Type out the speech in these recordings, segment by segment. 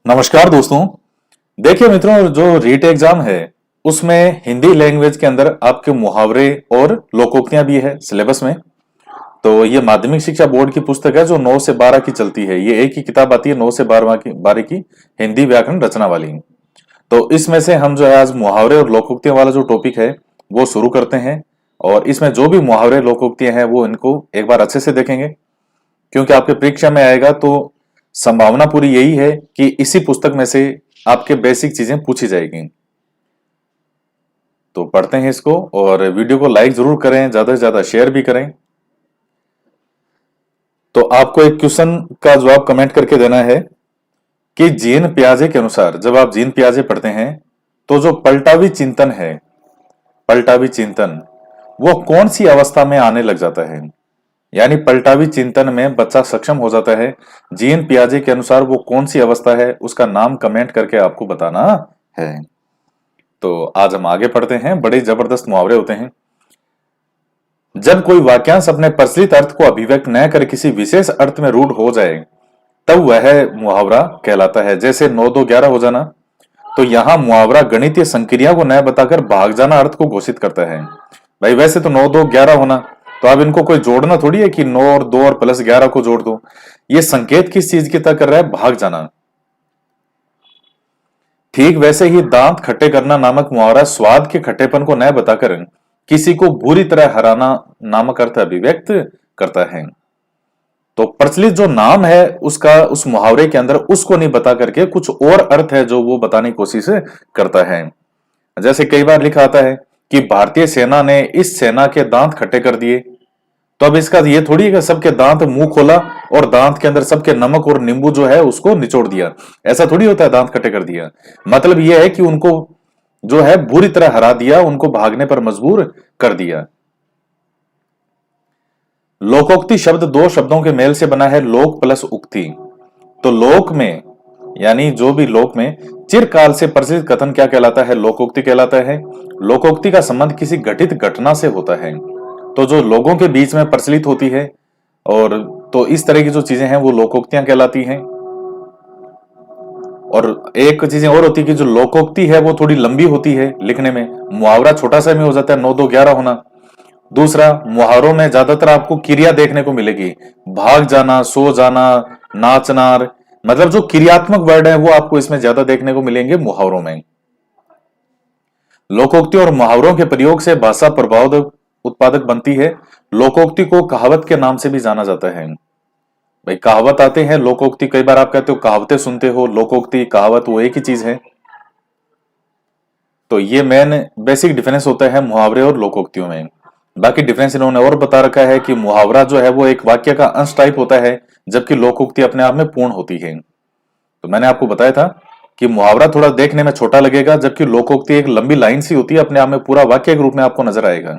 नमस्कार दोस्तों। देखिए मित्रों, जो रीट एग्जाम है उसमें हिंदी लैंग्वेज के अंदर आपके मुहावरे और लोकोक्तियां भी है सिलेबस में। तो ये माध्यमिक शिक्षा बोर्ड की पुस्तक है जो 9 से 12 की चलती है। ये एक ही किताब आती है 9 से 12 की हिंदी व्याकरण रचना वाली। तो इसमें से हम जो है आज मुहावरे और लोकोक्तियां वाला जो टॉपिक है वो शुरू करते हैं। और इसमें जो भी मुहावरे लोकोक्तियां हैं वो इनको एक बार अच्छे से देखेंगे, क्योंकि आपके परीक्षा में आएगा तो संभावना पूरी यही है कि इसी पुस्तक में से आपके बेसिक चीजें पूछी जाएगी। तो पढ़ते हैं इसको और वीडियो को लाइक जरूर करें, ज्यादा से ज्यादा शेयर भी करें। तो आपको एक क्वेश्चन का जवाब कमेंट करके देना है कि जीन पियाजे के अनुसार, जब आप जीन पियाजे पढ़ते हैं तो जो पलटावी चिंतन है, पलटावी चिंतन वो कौन सी अवस्था में आने लग जाता है। यानी पलटावी चिंतन में बच्चा सक्षम हो जाता है। जीन पियाजे के अनुसार वो कौन सी अवस्था है उसका नाम कमेंट करके आपको बताना है। तो आज हम आगे पढ़ते हैं। बड़े जबरदस्त मुहावरे होते हैं। जब कोई वाक्यांश अपने प्रचलित अर्थ को अभिव्यक्त न कर किसी विशेष अर्थ में रूढ़ हो जाए तब वह मुहावरा कहलाता है। जैसे 9 2 11 हो जाना, तो यहां मुहावरा गणितीय संक्रिया को न बताकर भाग जाना अर्थ को घोषित करता है। भाई वैसे तो 9 2 11 होना, तो अब इनको कोई जोड़ना थोड़ी है कि 9 और 2 और प्लस 11 को जोड़ दो। ये संकेत किस चीज की तरह कर रहा है? भाग जाना। ठीक वैसे ही दांत खट्टे करना नामक मुहावरा स्वाद के खट्टेपन को न बताकर किसी को बुरी तरह हराना नामक अर्थ अभिव्यक्त करता है। तो प्रचलित जो नाम है उसका उस मुहावरे के अंदर उसको नहीं बता करके कुछ और अर्थ है जो वो बताने की कोशिश करता है। जैसे कई बार लिखा आता है कि भारतीय सेना ने इस सेना के दांत खट्टे कर दिए। तो अब इसका ये थोड़ी है कि सबके दांत मुंह खोला और दांत के अंदर सबके नमक और नींबू जो है उसको निचोड़ दिया। ऐसा थोड़ी होता है दांत खट्टे कर दिया। मतलब यह है कि उनको जो है बुरी तरह हरा दिया, उनको भागने पर मजबूर कर दिया। लोकोक्ति शब्द दो शब्दों के मेल से बना है, लोक प्लस उक्ति। तो लोक में यानी जो भी लोक में चिरकाल से प्रचलित कथन क्या कहलाता है? लोकोक्ति कहलाता है। लोकोक्ति का संबंध किसी घटित घटना से होता है, तो जो लोगों के बीच में प्रचलित होती है और तो इस तरह की जो चीजें हैं वो लोकोक्तियां कहलाती हैं। और एक चीजें और होती है कि जो लोकोक्ति है वो थोड़ी लंबी होती है लिखने में, मुहावरा छोटा सा में हो जाता है, 9 2 11 होना। दूसरा, मुहावरों में ज्यादातर आपको क्रिया देखने को मिलेगी, भाग जाना, सो जाना, नाचना। मतलब जो क्रियात्मक वर्ड है वो आपको इसमें ज्यादा देखने को मिलेंगे मुहावरों में। लोकोक्ति और मुहावरों के प्रयोग से भाषा प्रभाव उत्पादक बनती है। लोकोक्ति को कहावत के नाम से भी जाना जाता है। भाई कहावत आते हैं, लोकोक्ति, कई बार आप कहते हो कहावतें सुनते हो, लोकोक्ति कहावत वो एक ही चीज है। तो ये मेन बेसिक डिफरेंस होता है मुहावरे और लोकोक्तियों में। बाकी डिफरेंस इन्होंने और बता रखा है कि मुहावरा जो है वो एक वाक्य का अंश टाइप होता है, जबकि लोकोक्ति अपने आप में पूर्ण होती है। तो मैंने आपको बताया था कि मुहावरा थोड़ा देखने में छोटा लगेगा, जबकि लोकोक्ति एक लंबी लाइन सी होती है, अपने आप में पूरा वाक्य के रूप में आपको नजर आएगा।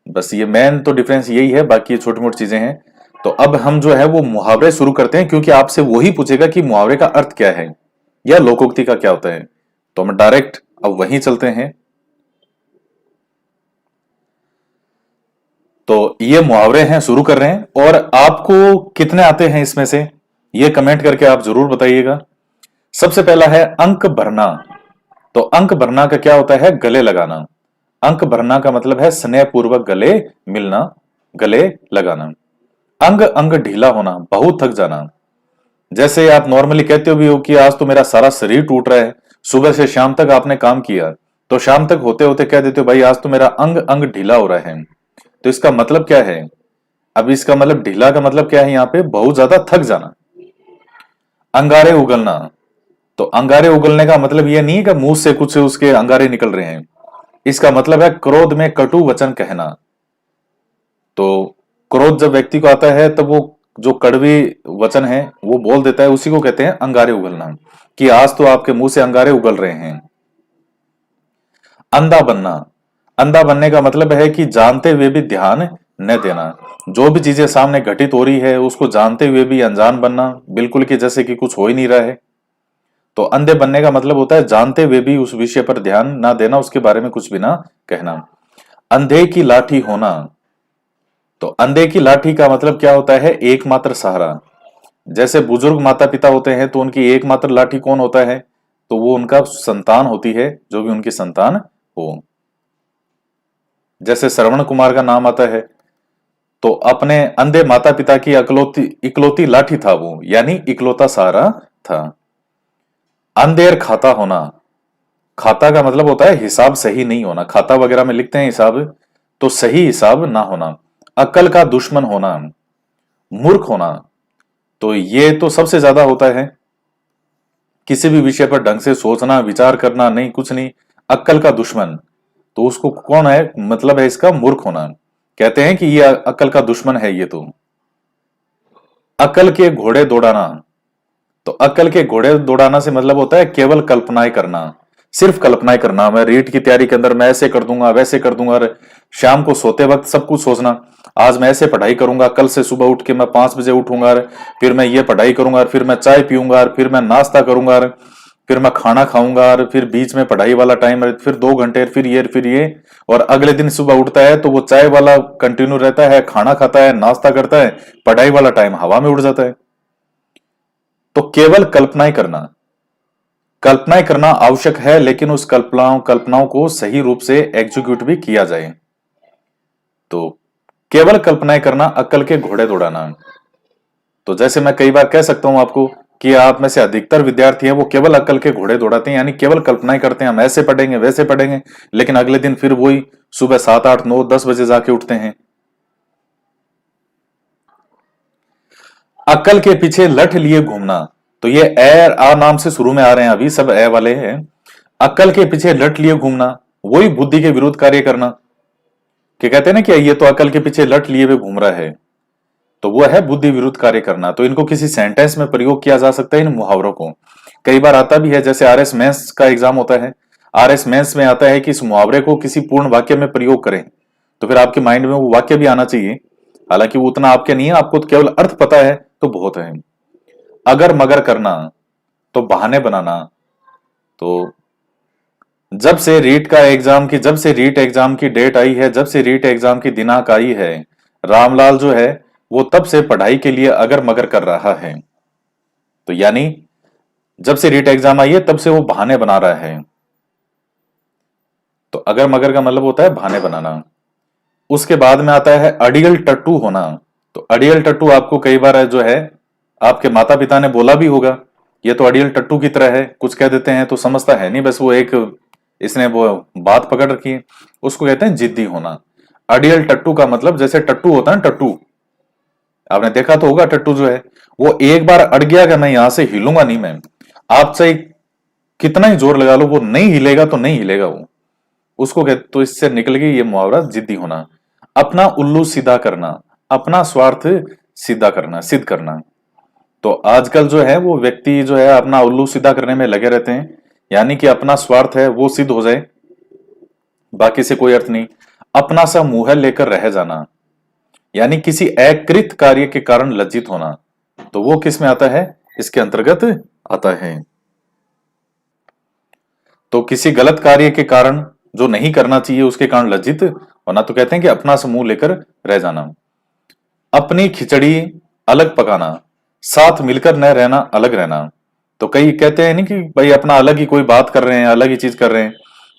बस ये मेन तो डिफरेंस यही है, बाकी ये छोटी मोटी चीजें हैं। तो अब हम जो है वो मुहावरे शुरू करते हैं, क्योंकि आपसे वही पूछेगा कि मुहावरे का अर्थ क्या है या लोकोक्ति का क्या होता है। तो हम डायरेक्ट अब वहीं चलते हैं। तो ये मुहावरे हैं, शुरू कर रहे हैं। और आपको कितने आते हैं इसमें से ये कमेंट करके आप जरूर बताइएगा। सबसे पहला है अंक भरना। तो अंक भरना का क्या होता है? गले लगाना। अंक भरना का मतलब है स्नेह पूर्वक गले मिलना, गले लगाना। अंग अंग ढीला होना, बहुत थक जाना। जैसे आप नॉर्मली कहते हो भी हो कि आज तो मेरा सारा शरीर टूट रहा है, सुबह से शाम तक आपने काम किया, तो शाम तक होते होते कह देते हो भाई आज तो मेरा अंग अंग ढीला हो रहा है। तो इसका मतलब क्या है? अब इसका मतलब ढीला का मतलब क्या है? यहाँ पे बहुत ज्यादा थक जाना। अंगारे उगलना, तो अंगारे उगलने का मतलब यह नहीं है कि मुंह से कुछ उसके अंगारे निकल रहे हैं। इसका मतलब है क्रोध में कटु वचन कहना। तो क्रोध जब व्यक्ति को आता है तब वो जो कड़वी वचन है वो बोल देता है, उसी को कहते हैं अंगारे उगलना, कि आज तो आपके मुंह से अंगारे उगल रहे हैं। अंधा बनना, अंधा बनने का मतलब है कि जानते हुए भी ध्यान न देना। जो भी चीजें सामने घटित हो रही है उसको जानते हुए भी अनजान बनना, बिल्कुल कि जैसे कि कुछ हो ही नहीं रहा है। तो अंधे बनने का मतलब होता है जानते हुए भी उस विषय पर ध्यान ना देना, उसके बारे में कुछ भी ना कहना। अंधे की लाठी होना, तो अंधे की लाठी का मतलब क्या होता है? एकमात्र सहारा। जैसे बुजुर्ग माता पिता होते हैं तो उनकी एकमात्र लाठी कौन होता है? तो वो उनका संतान होती है, जो भी उनकी संतान हो। जैसे श्रवण कुमार का नाम आता है, तो अपने अंधे माता पिता की इकलौती इकलौती लाठी था वो, यानी इकलौता सहारा था। अंधेर खाता होना, खाता का मतलब होता है हिसाब सही नहीं होना, खाता वगैरह में लिखते हैं हिसाब, तो सही हिसाब ना होना। अक्ल का दुश्मन होना, मूर्ख होना, तो ये तो सबसे ज्यादा होता है। किसी भी विषय पर ढंग से सोचना विचार करना नहीं, कुछ नहीं, अक्ल का दुश्मन, तो उसको कौन है, मतलब है इसका मूर्ख होना। कहते हैं कि ये अक्ल का दुश्मन है ये तो। अक्ल के घोड़े दौड़ाना, तो अक्ल के घोड़े दौड़ाना से मतलब होता है केवल कल्पनाएं करना, सिर्फ कल्पनाएं करना। मैं रीट की तैयारी के अंदर मैं ऐसे कर दूंगा वैसे कर दूंगा, शाम को सोते वक्त सब कुछ सोचना, आज मैं ऐसे पढ़ाई करूंगा, कल से सुबह उठ के मैं 5 बजे उठूंगा, फिर मैं ये पढ़ाई करूंगा, फिर मैं चाय पीऊंगा, फिर मैं नाश्ता करूंगा, फिर मैं खाना खाऊंगा, फिर बीच में पढ़ाई वाला टाइम है, फिर 2 घंटे, फिर ये, और अगले दिन सुबह उठता है तो वो चाय वाला कंटिन्यू रहता है, खाना खाता है, नाश्ता करता है, पढ़ाई वाला टाइम हवा में उड़ जाता है। तो केवल कल्पनाएं करना आवश्यक है, लेकिन उस कल्पनाओं को सही रूप से एग्जीक्यूट भी किया जाए। तो केवल कल्पनाएं करना, अक्ल के घोड़े दौड़ाना। तो जैसे मैं कई बार कह सकता हूं आपको कि आप में से अधिकतर विद्यार्थी हैं वो केवल अक्ल के घोड़े दौड़ाते हैं, यानी केवल कल्पनाएं करते हैं, हम ऐसे पढ़ेंगे वैसे पढ़ेंगे, लेकिन अगले दिन फिर वही सुबह 7, 8, 9, 10 बजे जाके उठते हैं। अक्ल के पीछे लठ लिए घूमना, तो ये ए आ नाम से शुरू में आ रहे हैं, अभी सब ए वाले हैं। अक्ल के पीछे लठ लिए घूमना, वही बुद्धि के विरुद्ध कार्य करना। कि कहते हैं ना कि ये तो अकल के पीछे लठ लिए हुए घूम रहा है, तो वो है बुद्धि विरुद्ध कार्य करना। तो इनको किसी सेंटेंस में प्रयोग किया जा सकता है, इन मुहावरों को। कई बार आता भी है, जैसे आरएस मेंस का एग्जाम होता है, आरएस मेंस में आता है कि इस मुहावरे को किसी पूर्ण वाक्य में प्रयोग करें, तो फिर आपके माइंड में वो वाक्य भी आना चाहिए। हालांकि वो उतना आपके नहीं है, आपको तो केवल अर्थ पता है तो बहुत है। अगर मगर करना, तो बहाने बनाना। तो जब से रीट एग्जाम की डेट आई है, जब से रीट एग्जाम की दिनांक आई है, रामलाल जो है वो तब से पढ़ाई के लिए अगर मगर कर रहा है। तो यानी जब से रीट एग्जाम आई है तब से वो बहाने बना रहा है। तो अगर मगर का मतलब होता है बहाने बनाना। उसके बाद में आता है अड़ियल टट्टू होना। तो अड़ियल टट्टू आपको कई बार जो है आपके माता पिता ने बोला भी होगा, ये तो अड़ियल टट्टू की तरह है, कुछ कह देते हैं तो समझता है नहीं, बस वो एक इसने वो बात पकड़ रखी है, उसको कहते हैं जिद्दी होना। अड़ियल टट्टू का मतलब, जैसे टट्टू होता है ना, टट्टू आपने देखा तो होगा, टट्टू जो है वो एक बार अड़ गया कि मैं यहां से हिलूंगा नहीं, मैं आप चाहे कितना ही जोर लगा लो वो नहीं हिलेगा, तो नहीं हिलेगा वो, उसको कहते। तो इससे निकल गई ये मुहावरा जिद्दी होना। अपना उल्लू सीधा करना, अपना स्वार्थ सीधा करना, सिद्ध करना। तो आजकल जो है वो व्यक्ति जो है अपना उल्लू सीधा करने में लगे रहते हैं, यानी कि अपना स्वार्थ है वो सिद्ध हो जाए, बाकी से कोई अर्थ नहीं। अपना सा मुंह लेकर रह जाना, यानी किसी अकृत कार्य के कारण लज्जित होना, तो वो किस में आता है, इसके अंतर्गत आता है। तो किसी गलत कार्य के कारण, जो नहीं करना चाहिए उसके कारण लज्जित होना, तो कहते हैं कि अपना सा मुंह लेकर रह जाना। अपनी खिचड़ी अलग पकाना, साथ मिलकर न रहना, अलग रहना। तो कई कहते हैं नहीं कि भाई अपना अलग ही कोई बात कर रहे हैं, अलग ही चीज कर रहे हैं,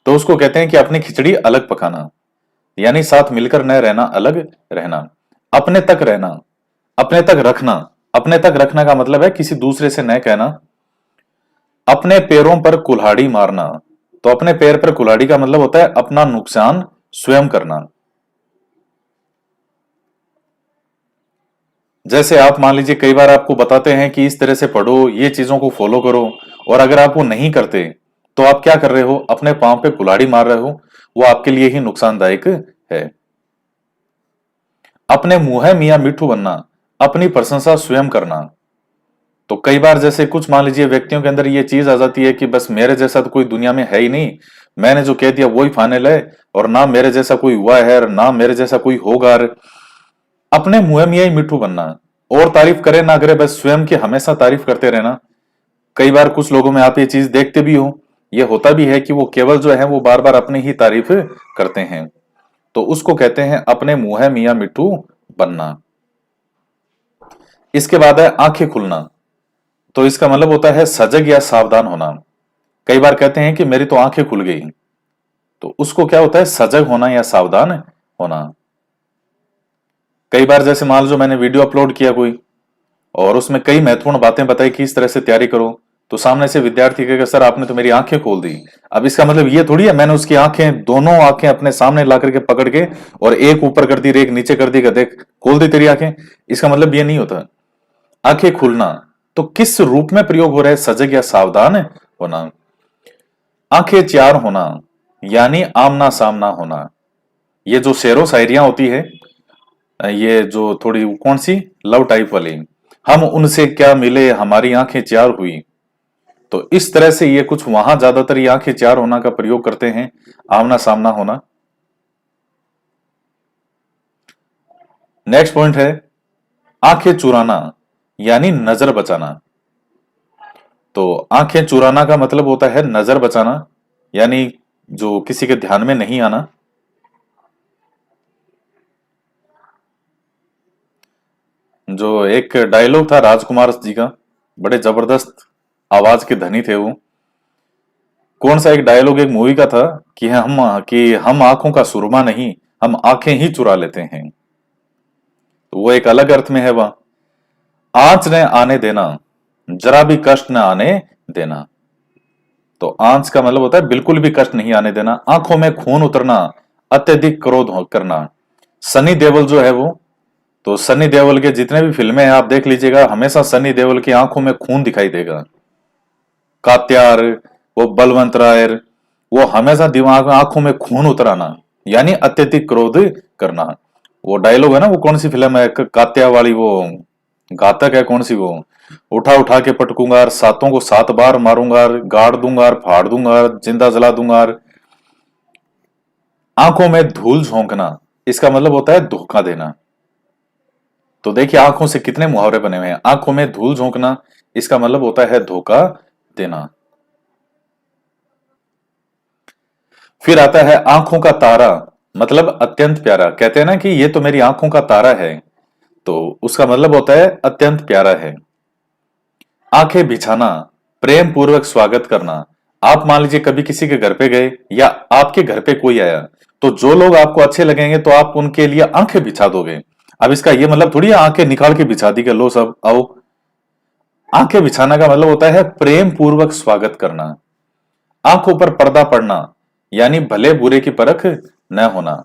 तो उसको कहते हैं कि अपनी खिचड़ी अलग पकाना, यानी साथ मिलकर न रहना, अलग रहना। अपने तक रहना, अपने तक रखना, अपने तक रखना का मतलब है किसी दूसरे से न कहना। अपने पैरों पर कुल्हाड़ी मारना, तो अपने पैर पर कुल्हाड़ी का मतलब होता है अपना नुकसान स्वयं करना। जैसे आप मान लीजिए कई बार आपको बताते हैं कि इस तरह से पढ़ो, ये चीजों को फॉलो करो, और अगर आप वो नहीं करते तो आप क्या कर रहे हो, अपने पांव पे कुल्हाड़ी मार रहे हो, वो आपके लिए ही नुकसानदायक है। अपने मुंह मियां मिट्ठू बनना, अपनी प्रशंसा स्वयं करना। तो कई बार जैसे कुछ मान लीजिए व्यक्तियों के अंदर ये चीज आ जाती है कि बस मेरे जैसा तो कोई दुनिया में है ही नहीं, मैंने जो कह दिया वही फाइनल है, और ना मेरे जैसा कोई हुआ है और ना मेरे जैसा कोई होगा। अपने मुंह में ही मिट्ठू बनना, और तारीफ करे ना करे, बस स्वयं की हमेशा तारीफ करते रहना। कई बार कुछ लोगों में आप ये चीज देखते भी हो, ये होता भी है कि वो केवल जो है वो बार बार अपनी ही तारीफ करते हैं, तो उसको कहते हैं अपने मुंह मियां मिट्ठू बनना। इसके बाद है आंखें खुलना। तो इसका मतलब होता है सजग या सावधान होना। कई बार कहते हैं कि मेरी तो आंखें खुल गई, तो उसको क्या होता है, सजग होना या सावधान होना। कई बार जैसे मान लो मैंने वीडियो अपलोड किया कोई, और उसमें कई महत्वपूर्ण बातें बताई कि इस तरह से तैयारी करो, तो सामने से विद्यार्थी कहेगा सर आपने तो मेरी आंखें खोल दी। अब इसका मतलब ये थोड़ी है मैंने उसकी आंखें, दोनों आंखें अपने सामने ला करके पकड़ के और एक ऊपर कर दी एक नीचे कर दी, का देख खोल दी तेरी आंखें। इसका मतलब ये नहीं होता। आंखें खुलना तो किस रूप में प्रयोग हो रहा है, सजग या सावधान होना। आंखें चार होना यानी आमना सामना होना। ये जो शेरो शायरियां होती है, ये जो थोड़ी कौन सी लव टाइप वाली, हम उनसे क्या मिले हमारी आंखें चार हुई, तो इस तरह से ये कुछ वहां ज्यादातर ये आंखें चार होना का प्रयोग करते हैं, आमना सामना होना। नेक्स्ट पॉइंट है आंखें चुराना यानी नजर बचाना। तो आंखें चुराना का मतलब होता है नजर बचाना, यानी जो किसी के ध्यान में नहीं आना। जो एक डायलॉग था राजकुमार जी का, बड़े जबरदस्त आवाज के धनी थे वो। कौन सा एक डायलॉग एक मूवी का था कि हम आंखों का सुरमा नहीं, हम आंखें ही चुरा लेते हैं। तो वो एक अलग अर्थ में है वह। आंच ने आने देना, जरा भी कष्ट न आने देना। तो आंच का मतलब होता है बिल्कुल भी कष्ट नहीं आने देना। आंखों में खून उतरना, अत्यधिक क्रोध करना। सनी देओल जो है वो, तो सनी देओल के जितने भी फिल्में हैं आप देख लीजिएगा, हमेशा सनी देओल की आंखों में खून दिखाई देगा। कात्यार, वो बलवंत राय, वो हमेशा दिमाग में आंखों में खून उतराना यानी अत्यधिक क्रोध करना। वो डायलॉग है ना, वो कौन सी फिल्म है कात्या वाली, वो घातक है कौन सी वो, उठा उठा के पटकूंगा, सातों को 7 बार मारूंगा, गाड़ दूंगा, फाड़ दूंगा, जिंदा जला दूंगा। आंखों में धूल झोंकना, इसका मतलब होता है धोखा देना। तो देखिए आंखों से कितने मुहावरे बने हुए हैं। आंखों में धूल झोंकना, इसका मतलब होता है धोखा देना। फिर आता है आंखों का तारा, मतलब अत्यंत प्यारा। कहते हैं ना कि ये तो मेरी आंखों का तारा है, तो उसका मतलब होता है अत्यंत प्यारा है। आंखें बिछाना, प्रेम पूर्वक स्वागत करना। आप मान लीजिए कभी किसी के घर पे गए या आपके घर पे कोई आया, तो जो लोग आपको अच्छे लगेंगे तो आप उनके लिए आंखें बिछा दोगे। अब इसका ये मतलब थोड़ी है आंखें निकाल के बिछा दी कि लो सब आओ। आंखें बिछाना का मतलब होता है प्रेम पूर्वक स्वागत करना। आंखों पर पर्दा पड़ना यानी भले बुरे की परख न होना।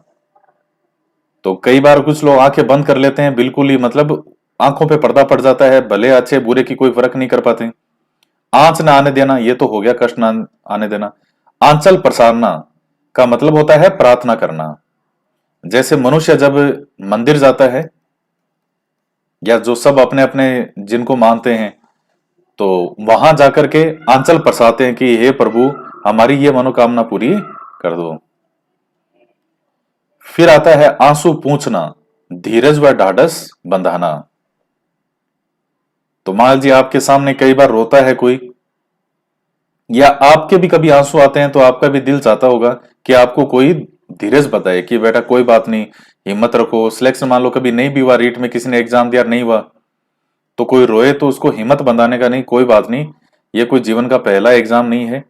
तो कई बार कुछ लोग आंखें बंद कर लेते हैं बिल्कुल ही, मतलब आंखों पे पर्दा पड़ जाता है, भले अच्छे बुरे की कोई फर्क नहीं कर पाते। आंच ना आने देना, ये तो हो गया कष्ट ना आने देना। आंचल प्रसारना का मतलब होता है प्रार्थना करना। जैसे मनुष्य जब मंदिर जाता है, या जो सब अपने अपने जिनको मानते हैं, तो वहां जाकर के आंचल प्रसारते हैं कि हे प्रभु हमारी ये मनोकामना पूरी कर दो। फिर आता है आंसू पूंछना, धीरज व ढाढ़स बंधाना। तो मान लीजिए आपके सामने कई बार रोता है कोई, या आपके भी कभी आंसू आते हैं, तो आपका भी दिल चाहता होगा कि आपको कोई धीरज बताए कि बेटा कोई बात नहीं, हिम्मत रखो। सिलेक्शन मान लो कभी नहीं भी हुआ, रीट में किसी ने एग्जाम दिया नहीं हुआ, तो कोई रोए तो उसको हिम्मत बंधाने का, नहीं कोई बात नहीं, ये कोई जीवन का पहला एग्जाम नहीं है,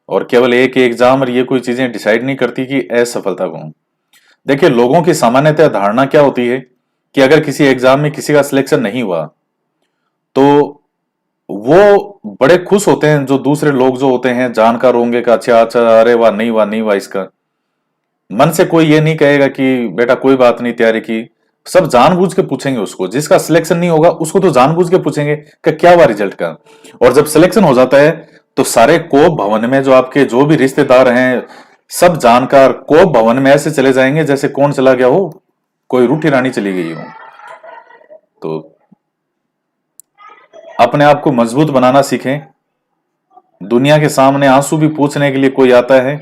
और केवल एक ही एग्जाम, और ये कोई चीजें डिसाइड नहीं करती कि असफलता को। देखिए लोगों की सामान्यतः धारणा क्या होती है कि अगर किसी एग्जाम में किसी का सिलेक्शन नहीं हुआ, तो वो बड़े खुश होते हैं, जो दूसरे लोग जो होते हैं जानकार होंगे कि अच्छा अच्छा, अरे वाह नहीं हुआ नहीं हुआ इसका। मन से कोई ये नहीं कहेगा कि बेटा कोई बात नहीं तैयारी की। सब जानबूझ के पूछेंगे उसको, जिसका सिलेक्शन नहीं होगा उसको तो जानबूझ के पूछेंगे कि क्या हुआ रिजल्ट का। और जब सिलेक्शन हो जाता है, तो सारे कोप भवन में जो आपके जो भी रिश्तेदार हैं, सब जानकार कोप भवन में ऐसे चले जाएंगे जैसे कौन चला गया हो, कोई रूठी रानी चली गई हो। तो अपने आप को मजबूत बनाना सीखें। दुनिया के सामने आंसू भी पूछने के लिए कोई आता है,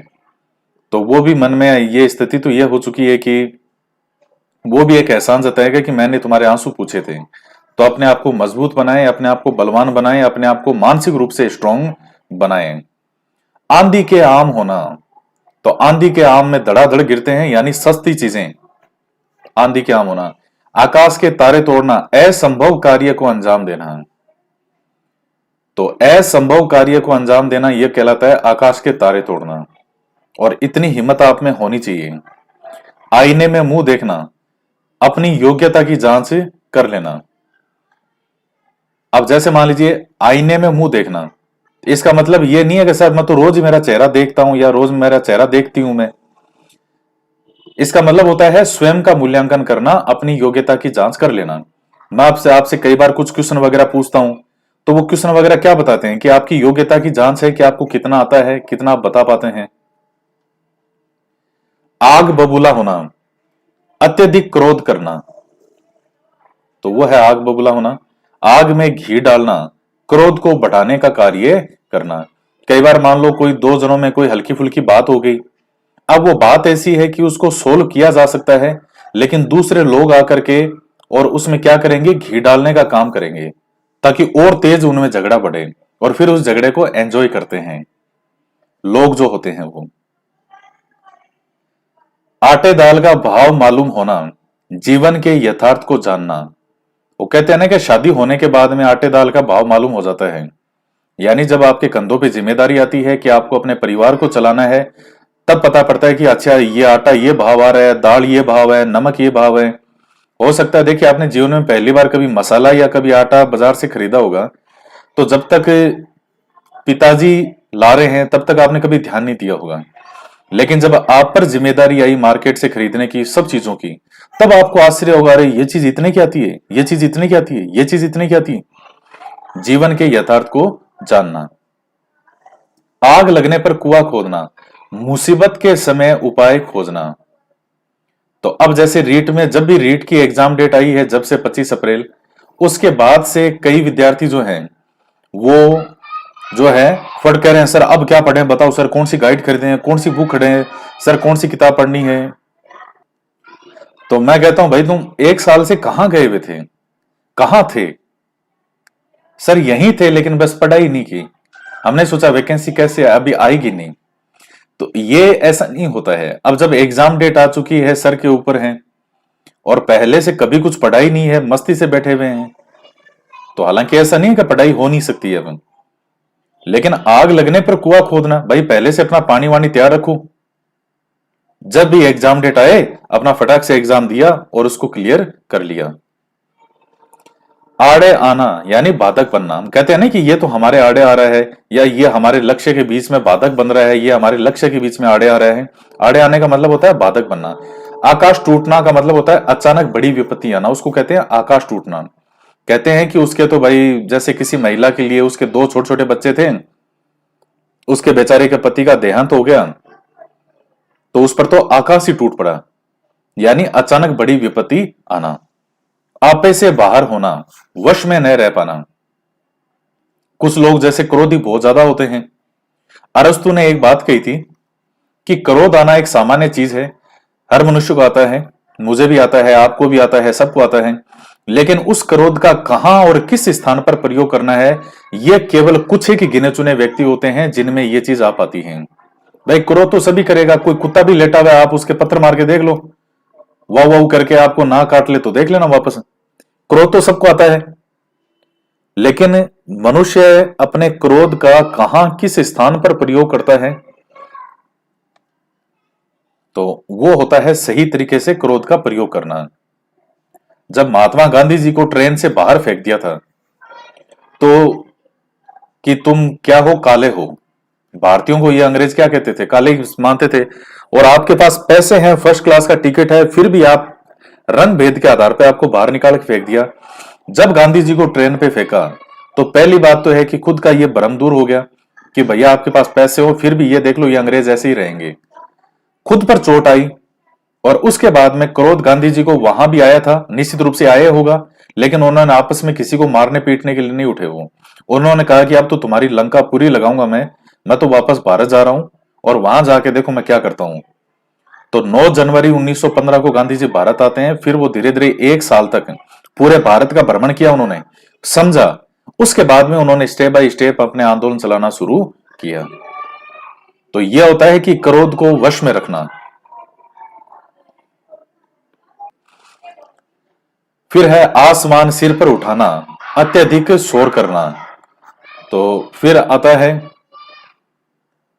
तो वो भी मन में ये स्थिति तो ये हो चुकी है कि वो भी एक एहसान जताएगा कि मैंने तुम्हारे आंसू पूछे थे। तो अपने आप को मजबूत बनाएं, अपने आप को बलवान बनाएं, अपने आप को मानसिक रूप से स्ट्रांग बनाएं। आंधी के आम होना, तो आंधी के आम में धड़ाधड़ गिरते हैं यानी सस्ती चीजें। आंधी के आम होना, आकाश के तारे तोड़ना, असंभव कार्य को अंजाम देना। तो असंभव कार्य को अंजाम देना यह कहलाता है आकाश के तारे तोड़ना। और इतनी हिम्मत आप में होनी चाहिए। आईने में मुंह देखना, अपनी योग्यता की जांच कर लेना। अब जैसे मान लीजिए आईने में मुंह देखना, इसका मतलब ये नहीं है कि सर मैं तो रोज मेरा चेहरा देखता हूं या रोज मेरा चेहरा देखती हूं मैं। इसका मतलब होता है स्वयं का मूल्यांकन करना, अपनी योग्यता की जांच कर लेना। मैं आपसे आपसे कई बार कुछ क्वेश्चन वगैरह पूछता हूं, तो वो क्वेश्चन वगैरह क्या बताते हैं कि आपकी योग्यता की जांच है कि आपको कितना आता है, कितना आप बता पाते हैं। आग बबूला होना, अत्यधिक क्रोध करना, तो वो है आग बबूला होना। आग में घी डालना, क्रोध को बढ़ाने का कार्य करना। कई बार मान लो कोई दो जनों में कोई हल्की फुल्की बात हो गई, अब वो बात ऐसी है कि उसको सोल्व किया जा सकता है, लेकिन दूसरे लोग आकर के और उसमें क्या करेंगे, घी डालने का काम करेंगे ताकि और तेज उनमें झगड़ा बढ़े, और फिर उस झगड़े को एंजॉय करते हैं लोग जो होते हैं वो। आटे दाल का भाव मालूम होना, जीवन के यथार्थ को जानना। वो कहते हैं ना कि शादी होने के बाद में आटे दाल का भाव मालूम हो जाता है। यानी जब आपके कंधों पे जिम्मेदारी आती है कि आपको अपने परिवार को चलाना है, तब पता पड़ता है कि अच्छा ये आटा ये भाव आ रहा है, दाल ये भाव है, नमक ये भाव है। हो सकता है देखिए आपने जीवन में पहली बार कभी मसाला या कभी आटा बाजार से खरीदा होगा, तो जब तक पिताजी ला रहे हैं तब तक आपने कभी ध्यान नहीं दिया होगा। लेकिन जब आप पर जिम्मेदारी आई मार्केट से खरीदने की सब चीजों की, तब आपको आश्चर्य होगा, अरे ये चीज इतने की आती है, ये चीज इतने की आती है, ये चीज इतने की आती है। जीवन के यथार्थ को जानना। आग लगने पर कुआं खोदना, मुसीबत के समय उपाय खोजना। तो अब जैसे रीट में जब भी रीट की एग्जाम डेट आई है, जब से 25 अप्रैल, उसके बाद से कई विद्यार्थी जो हैं वो जो है फट कह रहे हैं सर अब क्या पढ़ें, बताओ सर कौन सी गाइड खरीदें, कौन सी बुक खरीदें, सर कौन सी किताब पढ़नी है। तो मैं कहता हूं भाई तुम एक साल से कहां गए हुए थे, कहां थे सर? यहीं थे लेकिन बस पढ़ाई नहीं की। हमने सोचा वैकेंसी कैसे अभी आएगी नहीं। तो ये ऐसा नहीं होता है। अब जब एग्जाम डेट आ चुकी है, सर के ऊपर है और पहले से कभी कुछ पढ़ाई नहीं है, मस्ती से बैठे हुए हैं, तो हालांकि ऐसा नहीं है कि पढ़ाई हो नहीं सकती है अपन, लेकिन आग लगने पर कुआं खोदना, भाई पहले से अपना पानी वानी तैयार रखो। जब भी एग्जाम डेट आए अपना फटाक से एग्जाम दिया और उसको क्लियर कर लिया। आड़े आना यानी बाधक बनना। हम कहते हैं ना कि ये तो हमारे आड़े आ रहा है, या ये हमारे लक्ष्य के बीच में बाधक बन रहा है, ये हमारे लक्ष्य के बीच में आड़े आ रहा है। आड़े आने का मतलब होता है बाधक बनना। आकाश टूटना का मतलब होता है अचानक बड़ी विपत्ति आना, उसको कहते हैं आकाश टूटना। कहते हैं कि उसके तो भाई जैसे किसी महिला के लिए उसके दो छोटे छोटे बच्चे थे, उसके बेचारे के पति का देहांत हो गया, तो उस पर तो आकाश ही टूट पड़ा, यानी अचानक बड़ी विपत्ति आना। आपे से बाहर होना, वश में न रह पाना। कुछ लोग जैसे क्रोधी बहुत ज्यादा होते हैं। अरस्तु ने एक बात कही थी कि क्रोध आना एक सामान्य चीज है, हर मनुष्य को आता है, मुझे भी आता है, आपको भी आता है, सबको आता है। लेकिन उस क्रोध का कहां और किस स्थान पर प्रयोग करना है, यह केवल कुछ ही के गिने चुने व्यक्ति होते हैं जिनमें यह चीज आ पाती है। भाई क्रोध तो सभी करेगा, कोई कुत्ता भी लेटा हुआ है, आप उसके पत्थर मार के देख लो, वाव वाव करके आपको ना काट ले तो देख लेना वापस। क्रोध तो सबको आता है, लेकिन मनुष्य अपने क्रोध का कहां किस स्थान पर प्रयोग करता है, तो वो होता है सही तरीके से क्रोध का प्रयोग करना। जब महात्मा गांधी जी को ट्रेन से बाहर फेंक दिया था, तो कि तुम क्या हो, काले हो, भारतीयों को ये अंग्रेज क्या कहते थे, काले ही मानते थे। और आपके पास पैसे हैं, फर्स्ट क्लास का टिकट है, फिर भी आप रंग भेद के आधार पर आपको बाहर निकाल के फेंक दिया। जब गांधी जी को ट्रेन पे फेंका, तो पहली बात तो है कि खुद का ये भ्रम दूर हो गया कि भैया आपके पास पैसे हो फिर भी ये देख लो ये अंग्रेज ऐसे ही रहेंगे। खुद पर चोट आई, और उसके बाद में क्रोध गांधी जी को वहां भी आया था, निश्चित रूप से आया होगा, लेकिन उन्होंने आपस में किसी को मारने पीटने के लिए नहीं उठे। वो उन्होंने कहा कि अब तो तुम्हारी लंका पूरी लगाऊंगा मैं तो वापस भारत जा रहा हूं और वहां जाके देखो मैं क्या करता हूं। तो 9 जनवरी 1915 को गांधी जी भारत आते हैं। फिर वो धीरे धीरे एक साल तक पूरे भारत का भ्रमण किया, उन्होंने समझा। उसके बाद में उन्होंने स्टेप बाय स्टेप अपने आंदोलन चलाना शुरू किया। तो यह होता है कि क्रोध को वश में रखना। फिर है आसमान सिर पर उठाना, अत्यधिक शोर करना। तो फिर आता है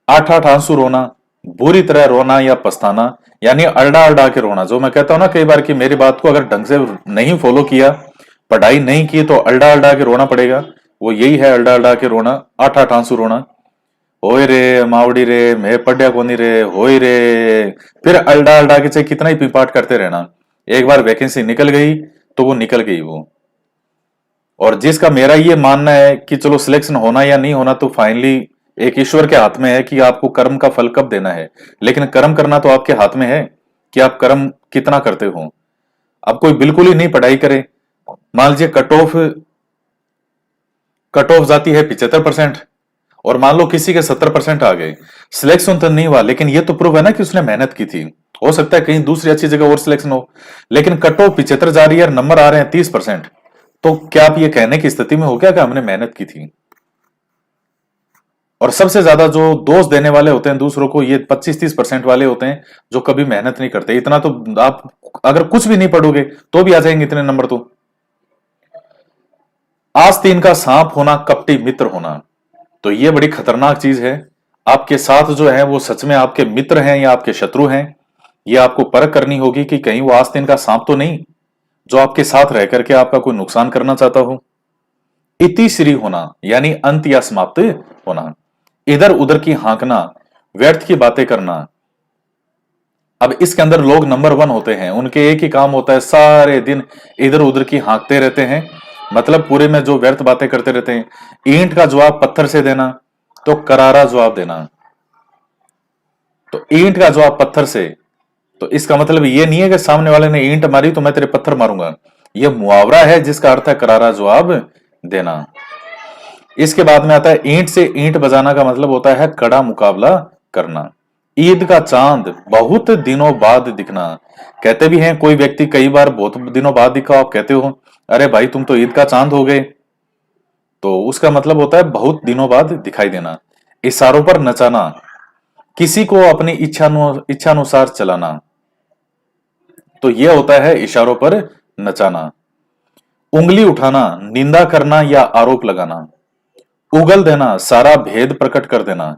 आठ आठ आंसू रोना, बुरी तरह रोना या पछताना, यानी अड़ा अड़ा के रोना। जो मैं कहता हूं ना कई बार कि मेरी बात को अगर ढंग से नहीं फॉलो किया, पढ़ाई नहीं की, तो अड़ा अड़ा के रोना पड़ेगा। वो यही है अड़ा अड़ा के रोना, आठ आठ आंसू रोना। होए रे मावड़ी रे, मैं पढ़िया कोनी रे, होए रे। फिर अल्डा अल्डा के चाहे कितना ही पिपाट करते रहना, एक बार वैकेंसी निकल गई तो वो निकल गई वो। और जिसका मेरा ये मानना है कि चलो सिलेक्शन होना या नहीं होना तो फाइनली एक ईश्वर के हाथ में है कि आपको कर्म का फल कब देना है। लेकिन कर्म करना तो आपके हाथ में है कि आप कर्म कितना करते हो। अब कोई बिल्कुल ही नहीं पढ़ाई करे, मान लीजिए कट ऑफ जाती है 75%, और मान लो किसी के 70% आ गए, सिलेक्शन तो नहीं हुआ, लेकिन ये तो प्रूव है ना कि उसने मेहनत की थी। हो सकता है कहीं दूसरी अच्छी जगह और सिलेक्शन हो, लेकिन कट ऑफ 75 जा रही है और नंबर आ रहे हैं 30%। तो क्या आप ये कहने की स्थिति में हो क्या कि हमने मेहनत की थी। और सबसे ज्यादा जो दोष देने वाले होते हैं दूसरों को, ये 25-30% वाले होते हैं जो कभी मेहनत नहीं करते। इतना तो आप अगर कुछ भी नहीं पढ़ोगे तो भी आ जाएंगे इतने नंबर। तो आस्तीन का सांप होना, कपटी मित्र होना, तो ये बड़ी खतरनाक चीज है। आपके साथ जो है वो सच में आपके मित्र हैं या आपके शत्रु हैं, ये आपको परख करनी होगी कि कहीं वो आस्तीन का सांप तो नहीं जो आपके साथ रह करके आपका कोई नुकसान करना चाहता हो। इति श्री होना, यानी अंत या समाप्त होना, इधर उधर की हाँकना, व्यर्थ की बातें करना। अब इसके अंदर लोग नंबर 1 होते हैं, उनके एक ही काम होता है, सारे दिन इधर उधर की हाँकते रहते हैं, मतलब पूरे में जो व्यर्थ बातें करते रहते हैं। ईंट का जवाब पत्थर से देना तो करारा जवाब देना, तो ईंट का जवाब पत्थर से, तो इसका मतलब ये नहीं है कि सामने वाले ने ईंट मारी तो मैं तेरे पत्थर मारूंगा। ये मुहावरा है जिसका अर्थ है करारा जवाब देना। इसके बाद में आता है ईंट से ईंट बजाना, का मतलब होता है कड़ा मुकाबला करना। ईद का चांद बहुत दिनों बाद दिखना, कहते भी हैं कोई व्यक्ति कई बार बहुत दिनों बाद दिखा, आप कहते हो अरे भाई तुम तो ईद का चांद हो गए, तो उसका मतलब होता है बहुत दिनों बाद दिखाई देना। इशारों पर नचाना, किसी को अपनी इच्छानुसार चलाना, तो यह होता है इशारों पर नचाना। उंगली उठाना, निंदा करना या आरोप लगाना। उगल देना, सारा भेद प्रकट कर देना,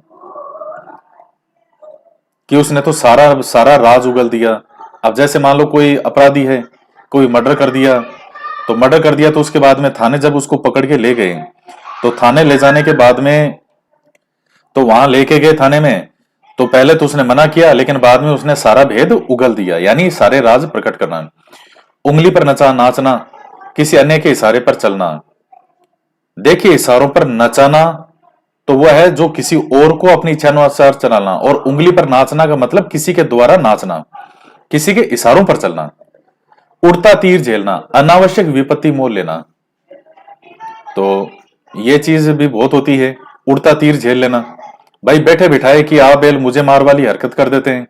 कि उसने तो सारा सारा राज उगल दिया। अब जैसे मान लो कोई अपराधी है, कोई मर्डर कर दिया, तो मर्डर कर दिया तो उसके बाद में थाने जब उसको पकड़ के ले गए, तो थाने ले जाने के बाद में, तो वहां लेके गए थाने में, तो पहले तो उसने मना किया, लेकिन बाद में उसने सारा भेद उगल दिया, यानी सारे राज प्रकट करना। उंगली पर नचा नाचना, किसी अन्य के इशारे पर चलना। देखिए इशारों पर नचाना तो वह है जो किसी और को अपनी इच्छानुसार चलाना, और उंगली पर नाचना का मतलब किसी के द्वारा नाचना, किसी के इशारों पर चलना। उड़ता तीर झेलना, अनावश्यक विपत्ति मोल लेना, तो ये चीज भी बहुत होती है, उड़ता तीर झेल लेना। भाई बैठे बिठाए कि आ बेल मुझे मार वाली हरकत कर देते हैं।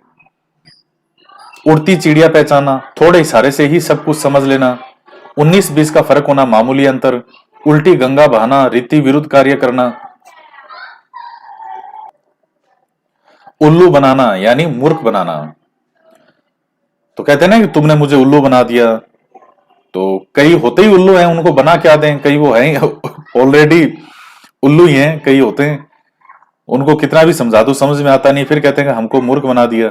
उड़ती चिड़िया पहचाना, थोड़े इशारे से ही सब कुछ समझ लेना। 19-20 का फर्क होना, मामूली अंतर। उल्टी गंगा बहाना, रीति विरुद्ध कार्य करना। उल्लू बनाना यानी मूर्ख बनाना, तो कहते हैं ना कि तुमने मुझे उल्लू बना दिया, तो कई होते ही उल्लू हैं, उनको बना क्या दें, कई वो हैं ऑलरेडी उल्लू ही हैं, कई होते हैं उनको कितना भी समझा दो समझ में आता नहीं, फिर कहते हैं कि हमको मूर्ख बना दिया।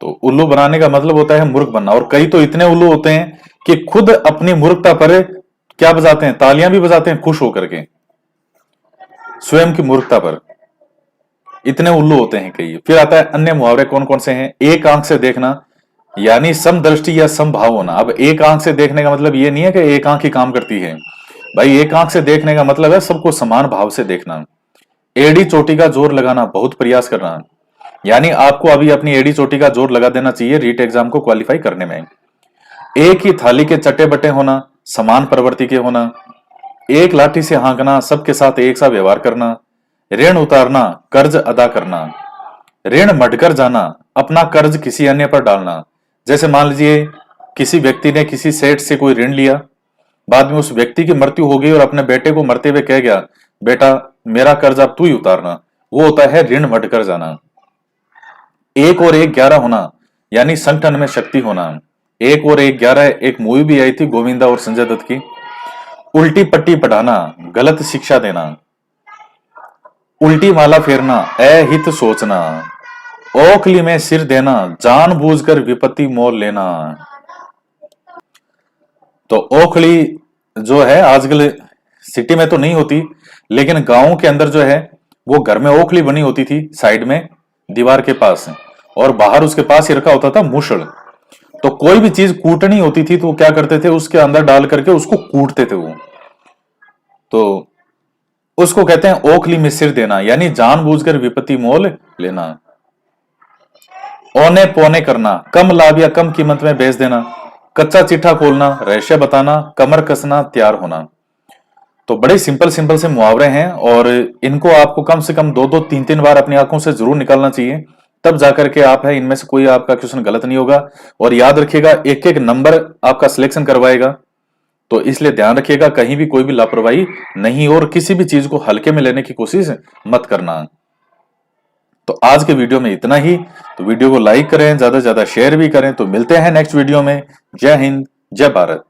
तो उल्लू बनाने का मतलब होता है मूर्ख बनना। और कई तो इतने उल्लू होते हैं कि खुद अपनी मूर्खता पर क्या बजाते हैं, तालियां भी बजाते हैं खुश होकर के, स्वयं की मूर्खता पर। इतने उल्लू होते हैं कई। फिर आता है अन्य मुहावरे कौन कौन से हैं। एक आंख से देखना, यानी समदृष्टि या समभाव होना। अब एक आंख से देखने का मतलब ये नहीं है कि एक आंख ही काम करती है, भाई एक आंख से देखने का मतलब है सबको समान भाव से देखना। एड़ी चोटी का जोर लगाना, बहुत प्रयास करना, यानी आपको अभी अपनी एड़ी चोटी का जोर लगा देना चाहिए रीट एग्जाम को क्वालिफाई करने में। एक ही थाली के चट्टे बट्टे होना, समान प्रवृत्ति के होना। एक लाठी से हाँकना, सबके साथ एक सा व्यवहार करना। ऋण उतारना, कर्ज अदा करना। ऋण मटकर जाना, अपना कर्ज किसी अन्य पर डालना। जैसे मान लीजिए किसी व्यक्ति ने किसी सेठ से कोई ऋण लिया, बाद में उस व्यक्ति की मृत्यु हो गई और अपने बेटे को मरते हुए कह गया बेटा मेरा कर्ज अब तू ही उतारना, वो होता है ऋण मटकर जाना। एक और एक 11 होना, यानी संगठन में शक्ति होना। एक और एक 11 एक मूवी भी आई थी गोविंदा और संजय दत्त की। उल्टी पट्टी पढ़ाना, गलत शिक्षा देना। उल्टी माला फेरना, अहित सोचना। ओखली में सिर देना, जानबूझकर विपत्ति मोल लेना। तो ओखली जो है आजकल सिटी में तो नहीं होती, लेकिन गांव के अंदर जो है वो घर में ओखली बनी होती थी साइड में दीवार के पास, और बाहर उसके पास ही रखा होता था मूसल। तो कोई भी चीज कूटनी होती थी तो वो क्या करते थे, उसके अंदर डाल करके उसको कूटते थे वो। तो उसको कहते हैं ओखली में सिर देना, यानी जानबूझकर विपत्ति मोल लेना। औने पौने करना, कम लाभ या कम कीमत में बेच देना। कच्चा चिट्ठा खोलना, रहस्य बताना, कमर कसना, तैयार होना। तो बड़े सिंपल सिंपल से मुहावरे हैं, और इनको आपको कम से कम 2-2 3-3 बार अपनी आंखों से जरूर निकालना चाहिए, तब जाकर के आप है इनमें से कोई आपका क्वेश्चन गलत नहीं होगा। और याद रखिएगा, एक एक नंबर आपका सिलेक्शन करवाएगा, तो इसलिए ध्यान रखिएगा कहीं भी कोई भी लापरवाही नहीं, और किसी भी चीज को हल्के में लेने की कोशिश मत करना। तो आज के वीडियो में इतना ही। तो वीडियो को लाइक करें, ज्यादा से ज्यादा शेयर भी करें। तो मिलते हैं नेक्स्ट वीडियो में। जय हिंद, जय भारत।